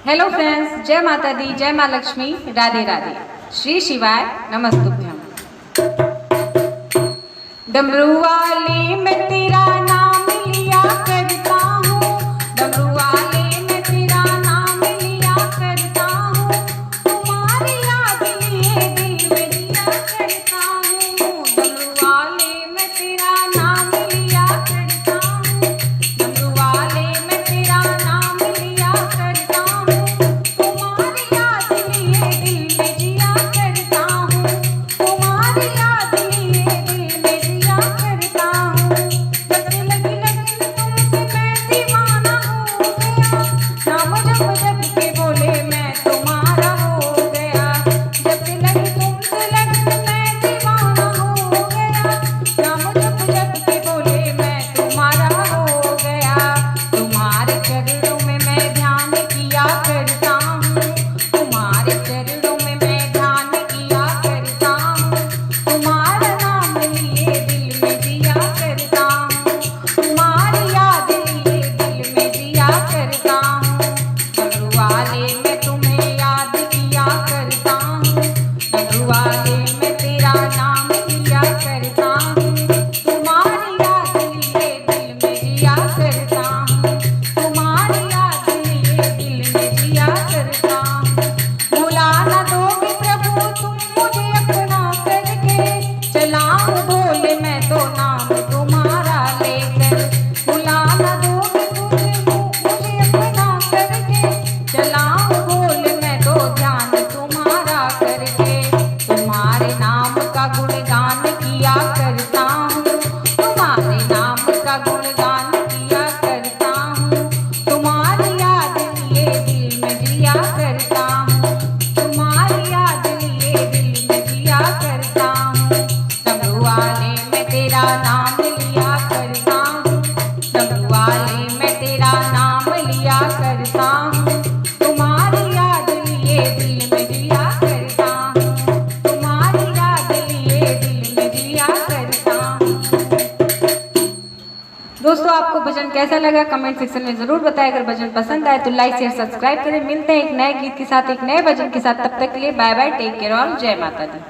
Hello friends, जय माता दी, जय माँ लक्ष्मी, राधे राधे, श्री शिवाय नमस्तुभ्यम। डमरू वाले मैं तेरा नाम लिया करता हूँ, डमरू वाले मैं तेरा नाम लिया करता हूँ, तुम्हारी याद लिए दिल में जिया करता हूँ। डमरू वाले मैं तेरा नाम लिया करता हूँ, डमरू वाले मैं तेरा नाम लिया करता हूँ, तुम्हारी याद लिए दिल में जिया करता हूँ, तुम्हारी याद लिए दिल में जिया करता हूँ। जब से लगी लगन तुमसे मैं दीवाना हो गया, नाम जप जप के बोले मैं तुम्हारा हो गया। जब से लगी तुमसे लगन मैं दीवाना हो गया, नाम जप जप के बोले मैं तुम्हारा हो गया। तुम्हारे चरणों में मैं ध्यान किया करता हूँ, तुम्हारे चरणों में मैं ध्यान किया करता हूँ, तुम्हारा नाम लिए दिल में जिया करता हूँ, तुम्हारी याद लिए दिल में जिया करता हूँ। डमरू वाले मैं तुम्हें याद किया करता हूँ, डमरू वाले मैं तेरा नाम लिया करता हूँ, तुम्हारी याद लिए दिल में जिया करता हूँ, तुम्हारी याद लिए दिल में जिया करता हूँ। भुला न दोगे प्रभु तुम मुझे अपना करके, चलाऊं बोले मैं तो नाम तुम्हारा लेकर। भुला न दोगे तुम मुझे अपना करके, चलाऊं बोले मैं तो ध्यान तुम्हारा करके। तुम्हारे नाम का गुणगान किया करता हूँ, तुम्हारे नाम का गुणगान किया करता हूँ, तुम्हारी याद लिए दिल में जिया करता हूँ, तुम्हारी याद लिए दिल में जिया करता हूँ। डमरू वाले मैं तेरा नाम लिया करता हूँ, डमरू वाले मैं तेरा नाम लिया करता हूँ, तुम्हारी याद लिए दिल में जिया करता हूँ, तुम्हारी याद लिए दिल में जिया करता हूँ। दोस्तों, आपको भजन कैसा लगा कमेंट सेक्शन में जरूर बताएं। अगर भजन पसंद आए तो लाइक शेयर सब्सक्राइब करें। मिलते हैं एक नए गीत के साथ, एक नए भजन के साथ। तब तक के लिए bye bye, take care all, जय माता दी।